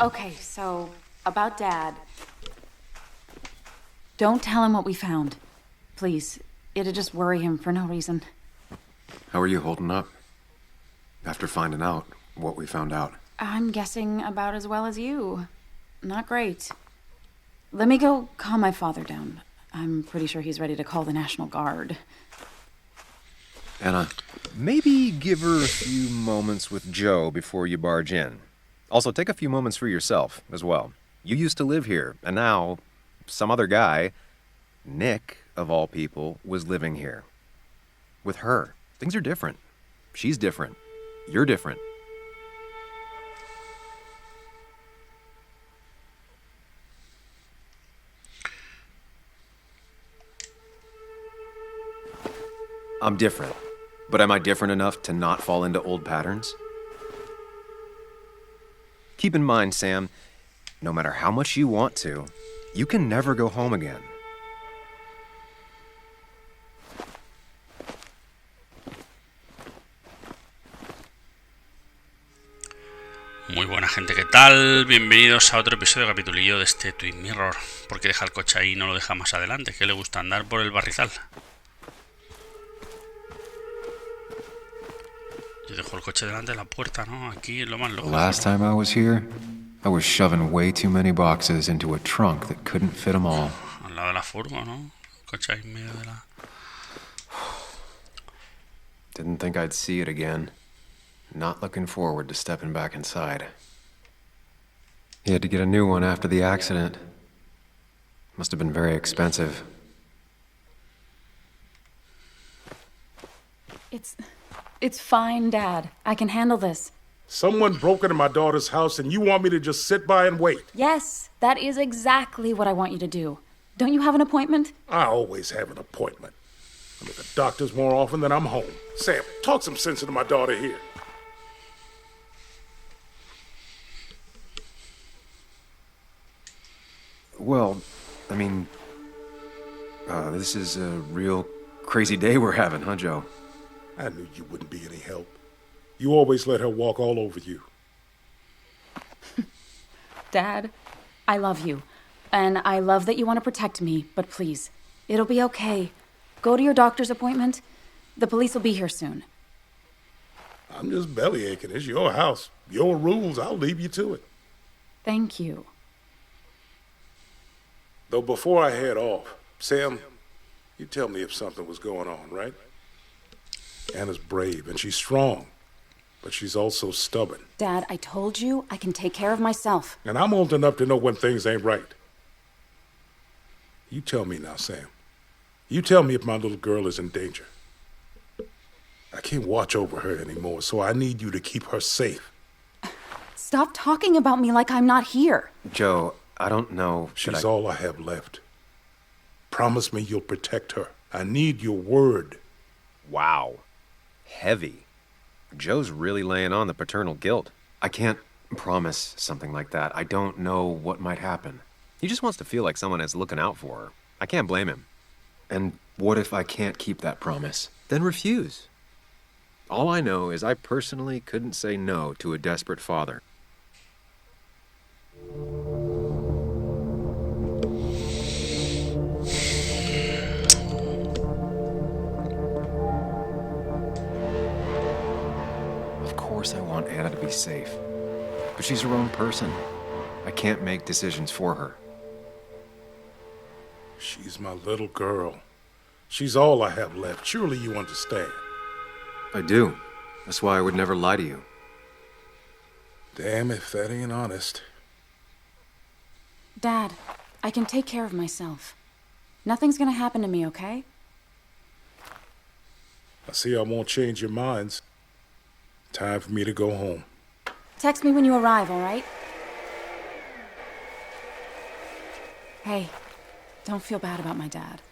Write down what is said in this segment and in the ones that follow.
Okay, so, about Dad. Don't tell him what we found. Please. It'd just worry him for no reason. How are you holding up? After finding out what we found out. I'm guessing about as well as you. Not great. Let me go calm my father down. I'm pretty sure he's ready to call the National Guard. Anna. Maybe give her a few moments with Joe before you barge in. Also, take a few moments for yourself as well. You used to live here, and now some other guy, Nick, of all people, was living here. With her. Things are different. She's different. You're different. I'm different. But am I different enough to not fall into old patterns? Keep in mind, Sam, no matter how much you want to, you can never go home again. Muy buena gente, ¿qué tal? Bienvenidos a otro episodio de capitulillo de este Twin Mirror. ¿Por qué deja el coche ahí y no lo deja más adelante? ¿Qué le gusta andar por el barrizal? Yo dejo el coche delante de la puerta, ¿no? Aquí es lo más loco. Last time I was here, I was shoving way too many boxes into a trunk that couldn't fit them all. Al lado de la furgo, ¿no? El coche ahí en medio de la... Didn't think I'd see it again. Not looking forward to stepping back inside. He had to get a new one after the accident. Must have been very expensive. It's fine, Dad. I can handle this. Someone broke into my daughter's house and you want me to just sit by and wait? Yes, that is exactly what I want you to do. Don't you have an appointment? I always have an appointment. I'm at the doctor's more often than I'm home. Sam, talk some sense into my daughter here. Well, I mean, this is a real crazy day we're having, huh, Joe? I knew you wouldn't be any help. You always let her walk all over you. Dad, I love you. And I love that you want to protect me, but please, it'll be okay. Go to your doctor's appointment. The police will be here soon. I'm just bellyaching. It's your house. Your rules. I'll leave you to it. Thank you. Though before I head off, Sam, you tell me if something was going on, right? Anna's brave and she's strong, but she's also stubborn. Dad, I told you I can take care of myself. And I'm old enough to know when things ain't right. You tell me now, Sam. You tell me if my little girl is in danger. I can't watch over her anymore, so I need you to keep her safe. Stop talking about me like I'm not here. Joe, I don't know. She's all I have left. Promise me you'll protect her. I need your word. Wow. Heavy. Joe's really laying on the paternal guilt. I can't promise something like that. I don't know what might happen. He just wants to feel like someone is looking out for her. I can't blame him. And what if I can't keep that promise? Then refuse. All I know is I personally couldn't say no to a desperate father. Of course I want Anna to be safe. But she's her own person. I can't make decisions for her. She's my little girl. She's all I have left. Surely you understand. I do. That's why I would never lie to you. Damn if that ain't honest. Dad, I can take care of myself. Nothing's gonna happen to me, okay? I see I won't change your minds. Time for me to go home. Text me when you arrive, all right? Hey, don't feel bad about my dad.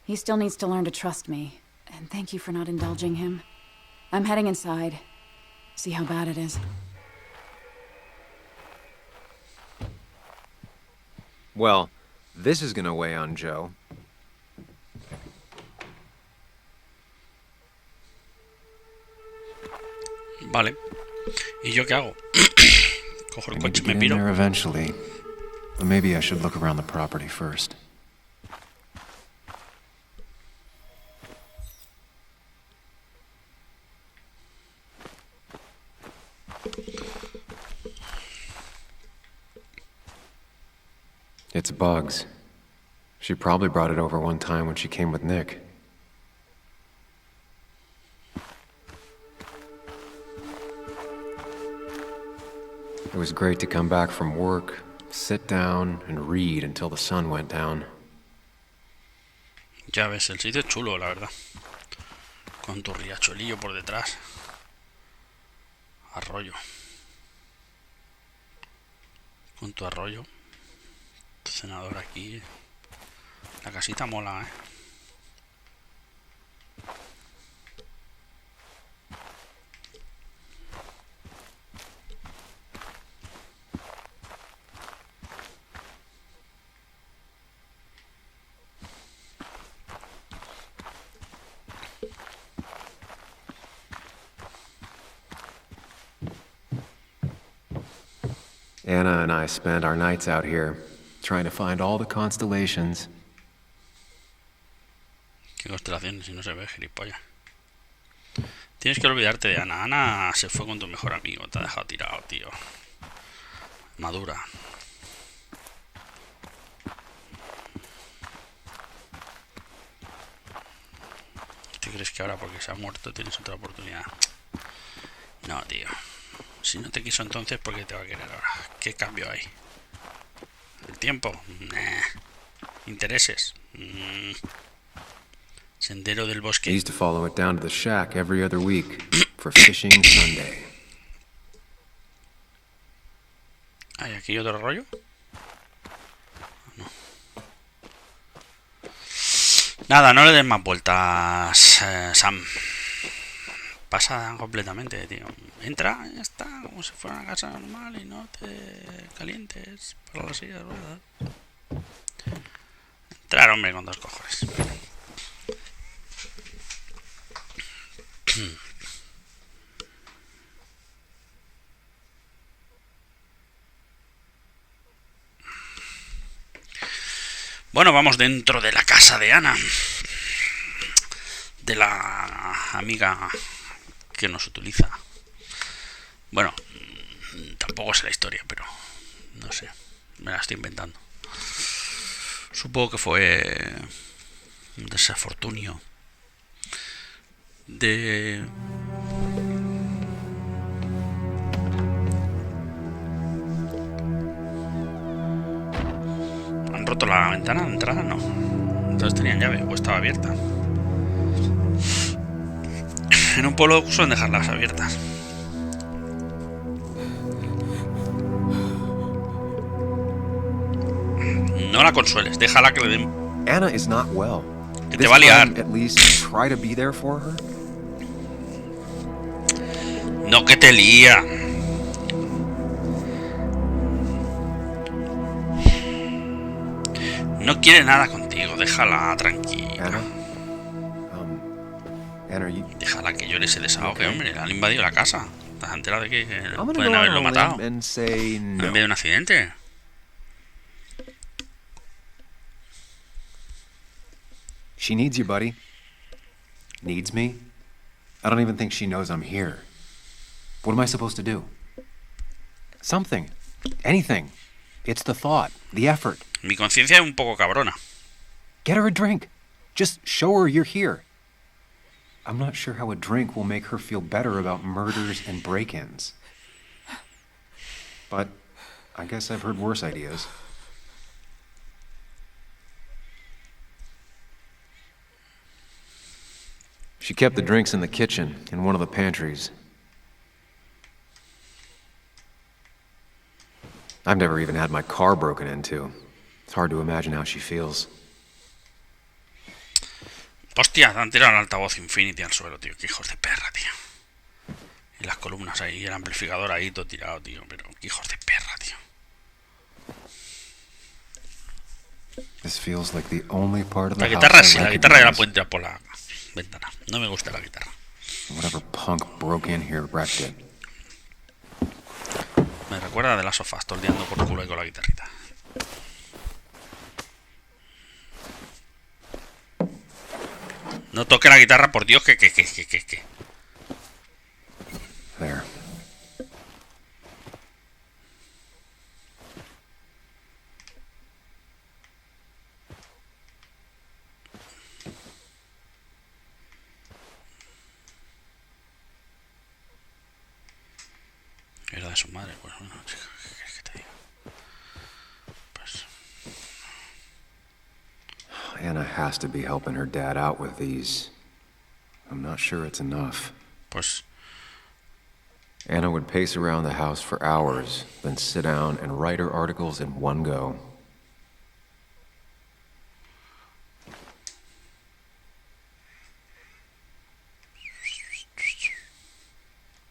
He still needs to learn to trust me. And thank you for not indulging him. I'm heading inside. See how bad it is. Well, this is gonna weigh on Joe. Vale. ¿Y yo qué hago? Cojo I el need coche to y me get in there piro. eventually. But maybe I should look around the property first. It's Bugs. She probably brought it over one time when she came with Nick. It was great to come back from work, sit down, and read until the sun went down. Ya ves, el sitio es chulo, la verdad. Con tu riachuelillo por detrás. Arroyo. Con tu arroyo. Tu cenador aquí. La casita mola, ¿eh? Anna and I spend our nights out here, trying to find all the constellations. Qué constelaciones si no se ve, gilipollas. Tienes que olvidarte de Ana. Ana se fue con tu mejor amigo. Te ha dejado tirado, tío. Madura. ¿Te crees que ahora porque se ha muerto tienes otra oportunidad? No, tío. Si no te quiso entonces, ¿por qué te va a querer ahora? ¿Qué cambio hay? ¿El tiempo? Nah. ¿Intereses? Sendero del I bosque. used to follow it down to the shack every other week for fishing Sunday. ¿Hay aquí otro rollo? No. Nada, no le des más vueltas, Sam. Pasa completamente, tío. Entra, ya está, como si fuera una casa normal y no te calientes para la silla de ruedas. Entrar, hombre, con dos cojones. Bueno, vamos dentro de la casa de Ana. De la amiga que nos utiliza. Bueno, tampoco sé la historia, pero no sé, me la estoy inventando. Supongo que fue un desafortunio de... ¿Han roto la ventana de entrada? No. Entonces tenían llave o estaba abierta. En un pueblo suelen dejarlas abiertas. No la consueles, déjala que le den. Anna is not well. Que te va a liar. At least try to be there for her. No, que te lía. No quiere nada contigo, déjala tranquila. Anna? Anna, Déjala que llore ese desahogue, hombre. Le han invadido la casa. ¿Estás enterado de que I'm gonna pueden go haberlo on a matado? limb and say En no. vez de un accidente. She needs you, buddy. Needs me? I don't even think she knows I'm here. What am I supposed to do? Something. Anything. It's the thought, the effort. Mi conciencia es un poco cabrona. Get her a drink. Just show her you're here. I'm not sure how a drink will make her feel better about murders and break-ins. But I guess I've heard worse ideas. She kept the drinks in the kitchen, in one of the pantries. I've never even had my car broken into. It's hard to imagine how she feels. Hostia, te han tirado el altavoz Infinity al suelo, tío. Qué hijos de perra, tío. Y las columnas ahí, el amplificador ahí todo tirado, tío. Pero qué hijos de perra, tío. This feels like the only part of the La guitarra house sí, I la guitarra ya la recognize. pueden tirar por la ventana. No me gusta la guitarra. Whatever punk broke in here wrecked it. Me recuerda de las sofás, toldeando por culo y con la guitarrita. No toque la guitarra, por Dios, que. There. Era de su madre, pues bueno, chica, ¿qué quieres que te diga? Pues. Anna has to be helping her dad out with these. I'm not sure it's enough. Pues. Anna would pace around the house for hours, then sit down and write her articles in one go.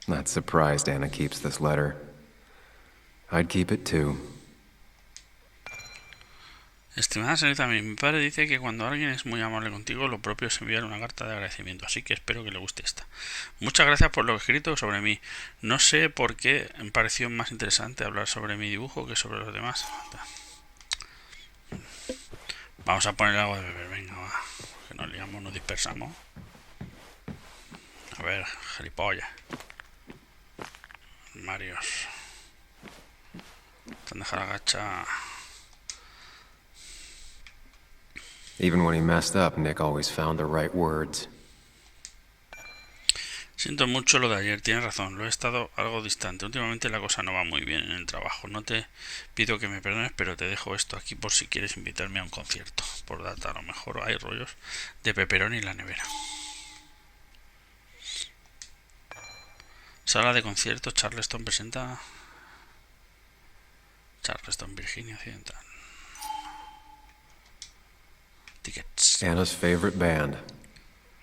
Not surprised Anna keeps this letter. I'd keep it too. Estimada señorita, mi padre dice que cuando alguien es muy amable contigo, lo propio es enviar una carta de agradecimiento, así que espero que le guste esta. Muchas gracias por lo escrito sobre mí. No sé por qué me pareció más interesante hablar sobre mi dibujo que sobre los demás. Vamos a poner algo de beber, venga, va. Que nos liamos, nos dispersamos. A ver, gilipollas. Marios. Te han dejado agacha. Even when he messed up, Nick always found the right words. Siento mucho lo de ayer, tienes razón, lo he estado algo distante. Últimamente la cosa no va muy bien en el trabajo. No te pido que me perdones, pero te dejo esto aquí por si quieres invitarme a un concierto. Por data, a lo mejor hay rollos de pepperoni en la nevera. Sala de conciertos, Charleston presenta... Charleston, Virginia Occidental. Tickets. Anna's favorite band.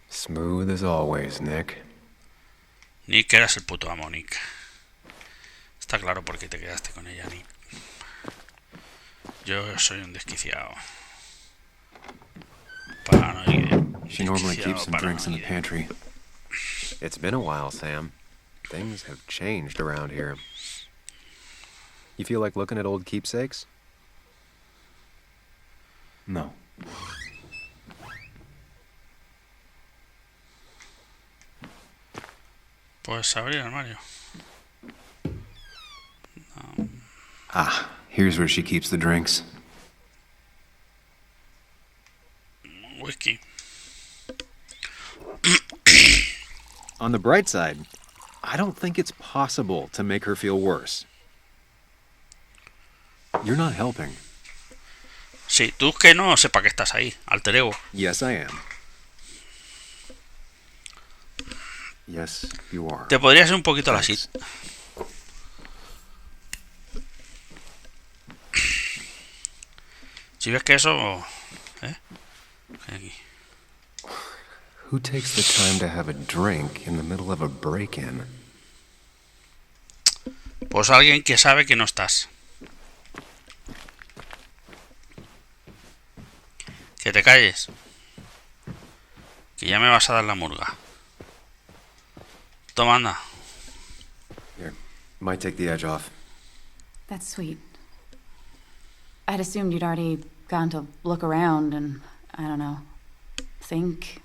Smooth as always, Nick. Nick, eras el puto amo, Nick. Está claro por qué te quedaste con ella, Nick. Yo soy un desquiciado. Paranoide. She normally keeps some drinks in the pantry. It's been a while, Sam. Things have changed around here. You feel like looking at old keepsakes? No. Pues abrir el armario. Ah, here's where she keeps the drinks. Whisky. On the bright side, I don't think it's possible to make her feel worse. You're not helping. Sí, tú que no sepa que estás ahí, alter ego. Yes, I am. Yes, you are. Te podrías ir un poquito a la sit. Si ves que eso... Aquí. Who takes the time to have a drink in the middle of a break-in? Pues alguien que sabe que no estás. Que te calles. Que ya me vas a dar la murga. Toma, anda. Here, might take the edge off. That's sweet. I'd assumed you'd already gone to look around and, I don't know, think.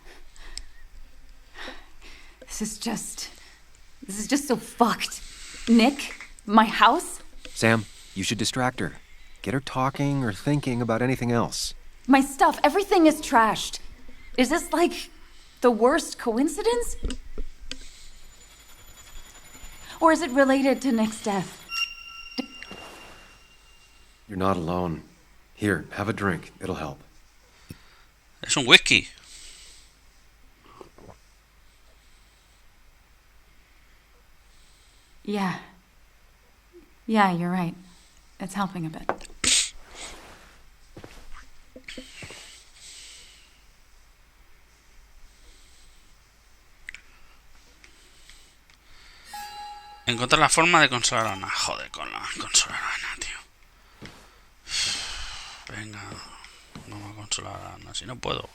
This is just so fucked. Nick, my house, Sam, you should distract her. Get her talking or thinking about anything else. my stuff, everything is trashed. Is this like the worst coincidence? Or is it related to Nick's death? You're not alone. Here, have a drink. It'll help. Es un whisky. Yeah. Yeah, you're right. It's helping a bit. Encontrar la forma de consolar a Ana. Joder, con la consolar a Ana, tío. Venga, vamos a consolar a Ana. Si no puedo.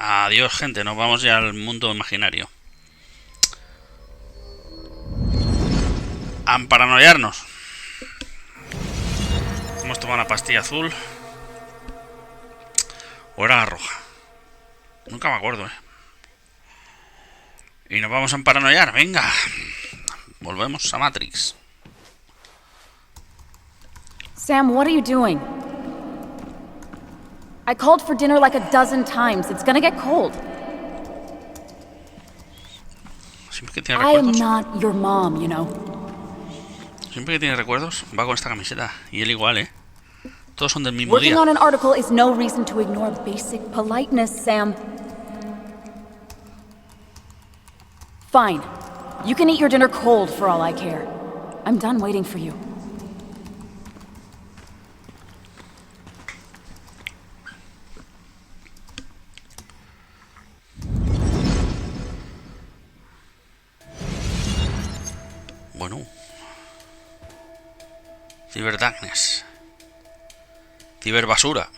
Adiós, gente, nos vamos ya al mundo imaginario. A paranoiarnos. Hemos tomado una pastilla azul. ¿O era la roja? Nunca me acuerdo, Y nos vamos a paranoiar, venga. Volvemos a Matrix. Sam, what are you doing? I called for dinner like a dozen times. It's gonna get cold. Siempre que tiene I am recuerdos. not your mom, you know. Siempre que tiene recuerdos, va con esta camiseta. Y él igual, Todos son del mismo Working día. on an article is no reason to ignore basic politeness, Sam. Fine. You can eat your dinner cold for all I care. I'm done waiting for you. Bueno. Cyberdarkness. Ciberbasura.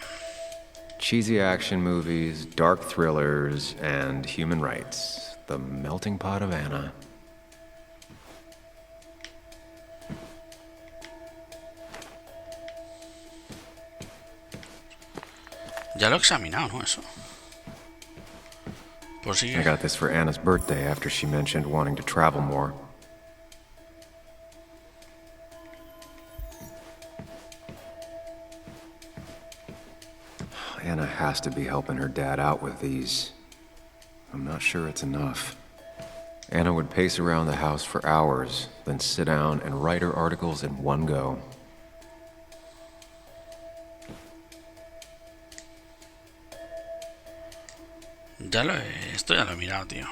Cheesy action movies, dark thrillers, and human rights. The melting pot of Anna. Ya lo he examinado, ¿no? Eso. Pues sí. I got this for Anna's birthday after she mentioned wanting to travel more. Anna has to be helping her dad out with these. I'm not sure it's enough. Anna would pace around the house for hours, then sit down and write her articles in one go. Esto ya lo he mirado, tío.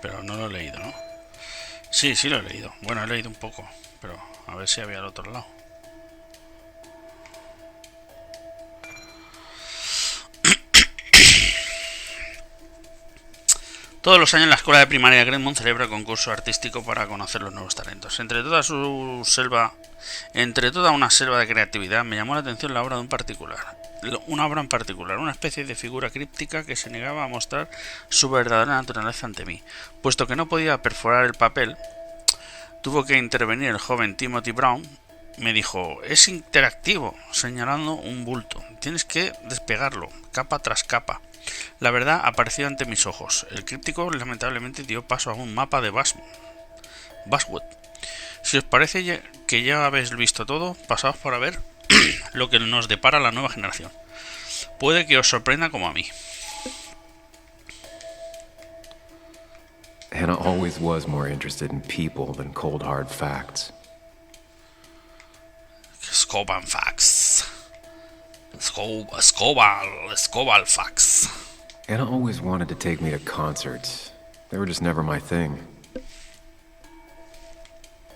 Pero no lo he leído, ¿no? Sí, sí lo he leído. Bueno, he leído un poco. Pero a ver si había al otro lado. Todos los años la escuela de primaria de Greenmount celebra el concurso artístico para conocer los nuevos talentos. Entre toda una selva de creatividad me llamó la atención la obra de una obra en particular, una especie de figura críptica que se negaba a mostrar su verdadera naturaleza ante mí. Puesto que no podía perforar el papel, tuvo que intervenir el joven Timothy Brown. Me dijo, es interactivo, señalando un bulto. Tienes que despegarlo, capa tras capa. La verdad apareció ante mis ojos. El críptico lamentablemente dio paso a un mapa de Basswood. Si os parece que ya habéis visto todo, pasaos por a ver lo que nos depara la nueva generación. Puede que os sorprenda como a mí. Hannah always was more interested in people than cold hard facts. Scoban facts. Scobal facts. Anna always wanted to take me to concerts. They were just never my thing.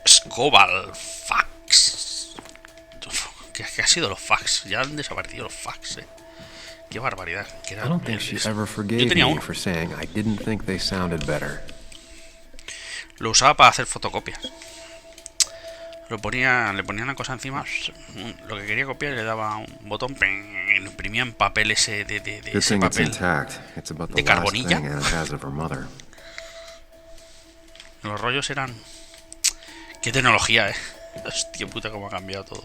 Scobal facts. ¿Qué ha sido los facts? Ya han desaparecido los facts, Qué barbaridad. I don't think she ever forgave me for saying I didn't think they sounded better. Lo usaba para hacer fotocopias. Le ponía una cosa encima, lo que quería copiar, le daba un botón, y lo imprimía en papel ese ese papel de carbonilla. Los rollos eran... ¡Qué tecnología, Hostia puta, cómo ha cambiado todo!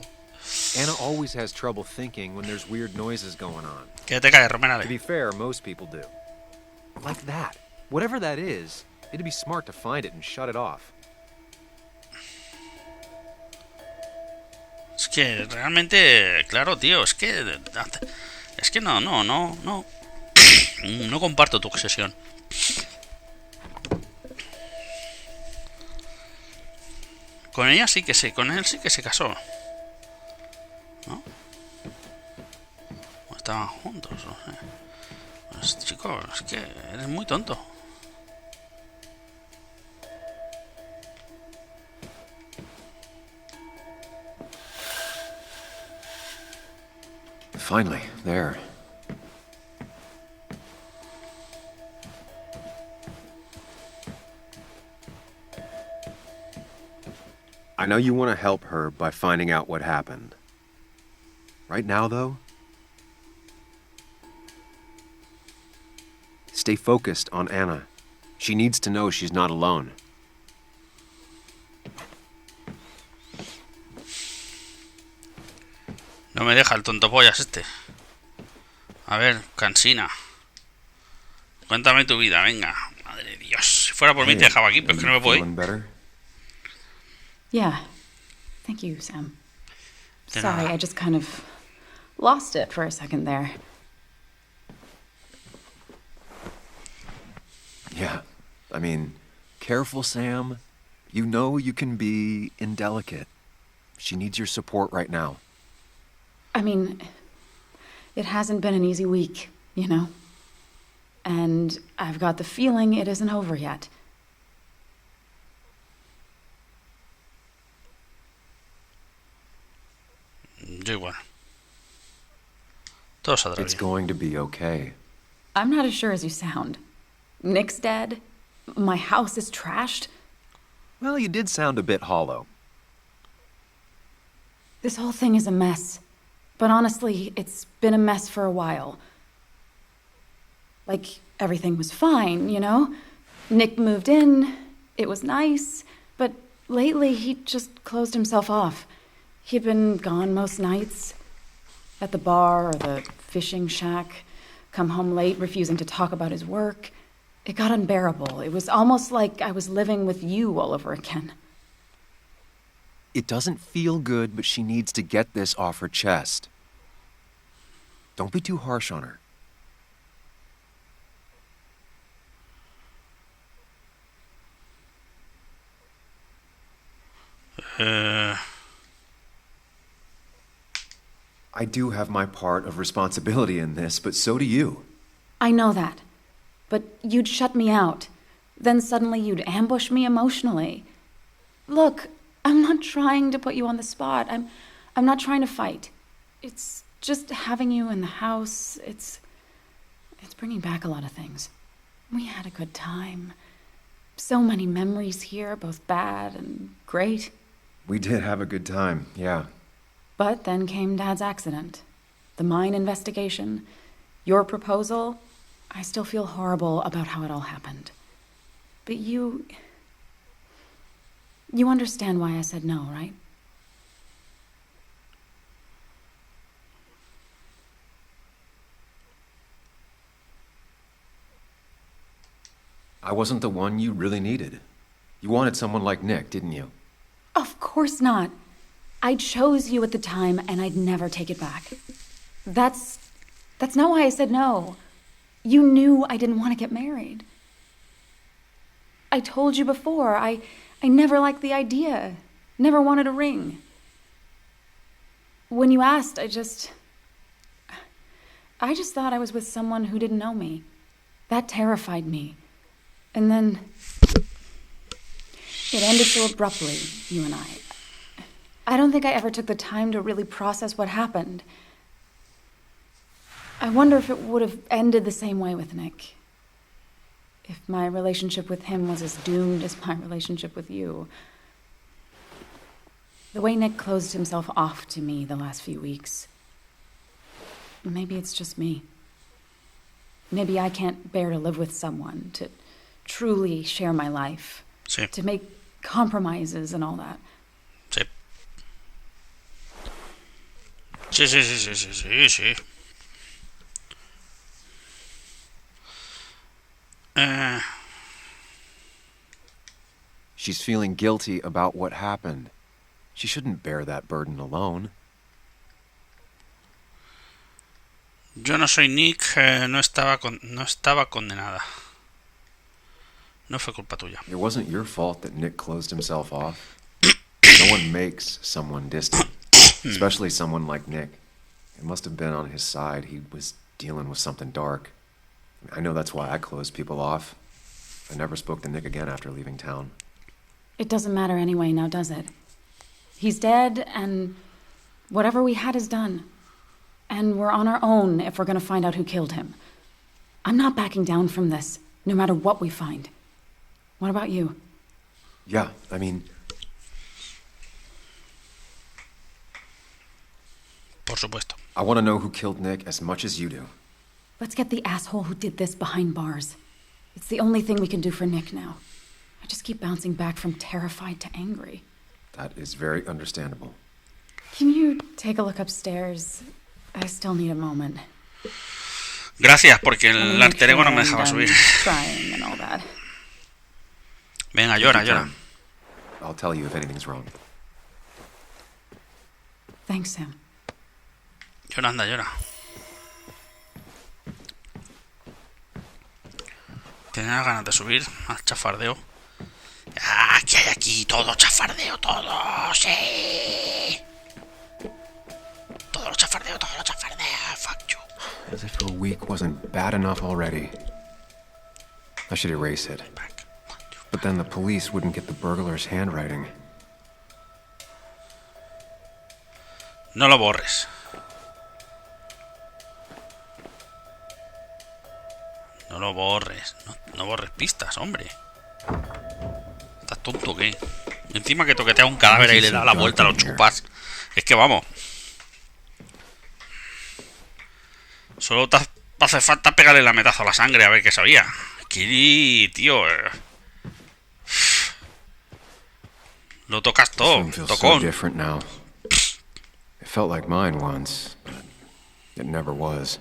Anna always has trouble thinking when there's weird noises going on. Que te cae, Romenale. To be fair, most people do. Like that. Whatever that is, it'd be smart to find it and shut it off. Es que realmente, claro, tío, es que no comparto tu obsesión. Con él sí que se casó, ¿no? O estaban juntos, no sé. Pues, chico, es que eres muy tonto. Finally, there. I know you want to help her by finding out what happened. Right now, though, Stay focused on Anna. She needs to know she's not alone. No me deja el tonto pollas este. A ver, cansina. Cuéntame tu vida, venga. Madre de Dios. Si fuera por mí te dejaba aquí, pero es que no me puedo ir. Feeling better? Yeah. Thank you, Sam. De Sorry, nada. I just kind of lost it for a second there. Yeah. I mean, careful, Sam. You know you can be indelicate. She needs your support right now. I mean, it hasn't been an easy week, you know? And I've got the feeling it isn't over yet. Yo igual. Todo saldrá It's bien. going to be okay. I'm not as sure as you sound. Nick's dead. My house is trashed. Well, you did sound a bit hollow. This whole thing is a mess. But honestly, it's been a mess for a while. Like, everything was fine, you know? Nick moved in, it was nice, but lately he just closed himself off. He'd been gone most nights. At the bar or the fishing shack, come home late, refusing to talk about his work. It got unbearable. It was almost like I was living with you all over again. It doesn't feel good, but she needs to get this off her chest. Don't be too harsh on her. I do have my part of responsibility in this, but so do you. I know that. But you'd shut me out. Then suddenly you'd ambush me emotionally. Look, I'm not trying to put you on the spot. I'm not trying to fight. It's just having you in the house. It's bringing back a lot of things. We had a good time. So many memories here, both bad and great. We did have a good time, yeah. But then came Dad's accident. The mine investigation. Your proposal. I still feel horrible about how it all happened. But you understand why I said no, right? I wasn't the one you really needed. You wanted someone like Nick, didn't you? Of course not. I chose you at the time, and I'd never take it back. That's not why I said no. You knew I didn't want to get married. I told you before, I never liked the idea. Never wanted a ring. When you asked, I just thought I was with someone who didn't know me. That terrified me. And then it ended so abruptly, you and I. I don't think I ever took the time to really process what happened. I wonder if it would have ended the same way with Nick. If my relationship with him was as doomed as my relationship with you. The way Nick closed himself off to me the last few weeks. Maybe it's just me. Maybe I can't bear to live with someone, to truly share my life, Sí, to make compromises and all that. sí. Sí. She's feeling guilty about what happened. She shouldn't bear that burden alone. Yo no soy Nick, no estaba condenada. No fue culpa tuya. It wasn't your fault that Nick closed himself off. No one makes someone distant, especially someone like Nick. It must have been on his side. He was dealing with something dark. I know that's why I closed people off. I never spoke to Nick again after leaving town. It doesn't matter anyway now, does it? He's dead, and whatever we had is done. And we're on our own if we're gonna find out who killed him. I'm not backing down from this, no matter what we find. What about you? Yeah, I mean, Por supuesto. I want to know who killed Nick as much as you do. Let's get the asshole who did this behind bars. It's the only thing we can do for Nick now. I just keep bouncing back from terrified to angry. That is very understandable. Can you take a look upstairs? I still need a moment. Gracias, porque el alter ego no me dejaba subir. Crying and all that. Venga, llora, llora. I'll tell you if anything's wrong. Thanks, Sam. Llora, anda, llora. Tenía ganas de subir al chafardeo. ¡Ah! ¿Qué hay aquí? Todo chafardeo, todo. ¡Sí! Todo lo chafardeo, todo lo chafardeo. Fuck you. As if a week wasn't bad enough already. I should erase it. But then the police wouldn't get the burglar's handwriting. No lo borres. No lo borres. No borres pistas, hombre. ¿Estás tonto o qué? Encima que toquetea un cadáver y le da la vuelta a los chupas. Es que vamos. Solo te hace falta pegarle la metazo a la sangre a ver qué sabía. Kiri, tío. Lo tocas todo. Tocón. It felt like mine once, but it never was.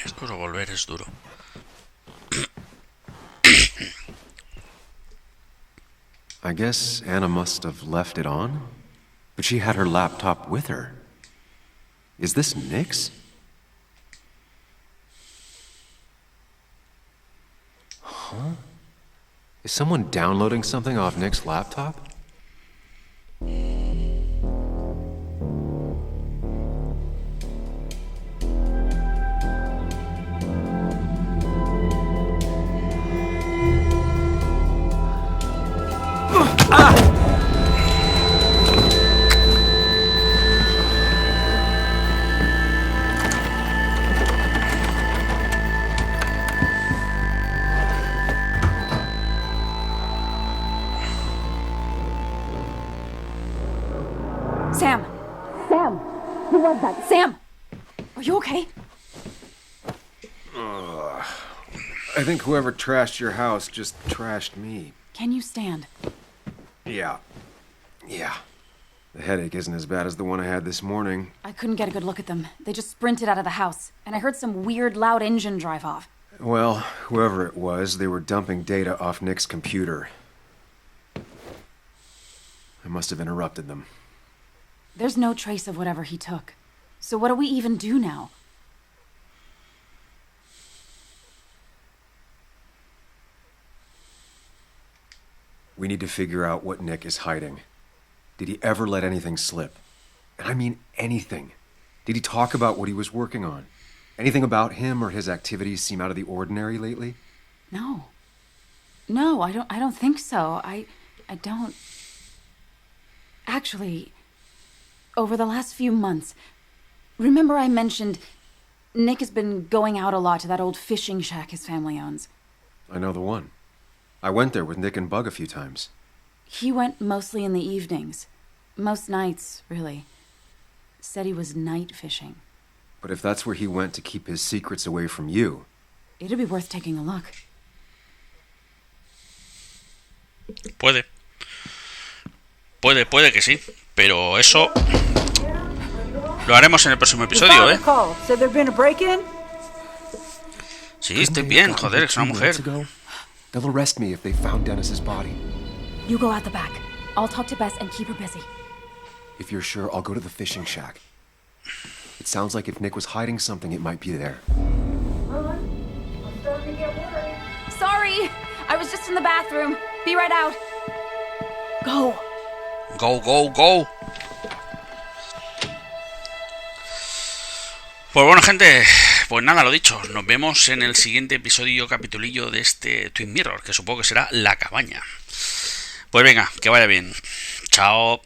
Es duro volver, es duro. I guess Anna must have left it on, but she had her laptop with her. Is this Nick's? Huh? Is someone downloading something off Nick's laptop? Sam! Sam! Who was that? Sam! Are you okay? I think whoever trashed your house just trashed me. Can you stand? Yeah. The headache isn't as bad as the one I had this morning. I couldn't get a good look at them. They just sprinted out of the house, and I heard some weird, loud engine drive off. Well, whoever it was, they were dumping data off Nick's computer. I must have interrupted them. There's no trace of whatever he took. So what do we even do now? We need to figure out what Nick is hiding. Did he ever let anything slip? And I mean anything. Did he talk about what he was working on? Anything about him or his activities seem out of the ordinary lately? No. No, I don't think so. I don't... Actually, over the last few months, remember I mentioned Nick has been going out a lot to that old fishing shack his family owns. I know the one. I went there with Nick and Bug a few times. He went mostly in the evenings. Most nights, really. Said he was night fishing. But if that's where he went to keep his secrets away from you... It'd be worth taking a look. Puede que sí. Pero eso... Lo haremos en el próximo episodio, ¿eh? Sí, estoy bien, joder, es una mujer. They'll arrest me if they found Dennis's body. You go out the back. I'll talk to Bess and keep her busy. If you're sure, I'll go to the fishing shack. It sounds like if Nick was hiding something, it might be there. Sorry! I was just in the bathroom. Be right out. Go. Go. Pues bueno, gente, pues nada, lo dicho, nos vemos en el siguiente episodio, capitulillo de este Twin Mirror, que supongo que será La Cabaña. Pues venga, que vaya bien. Chao.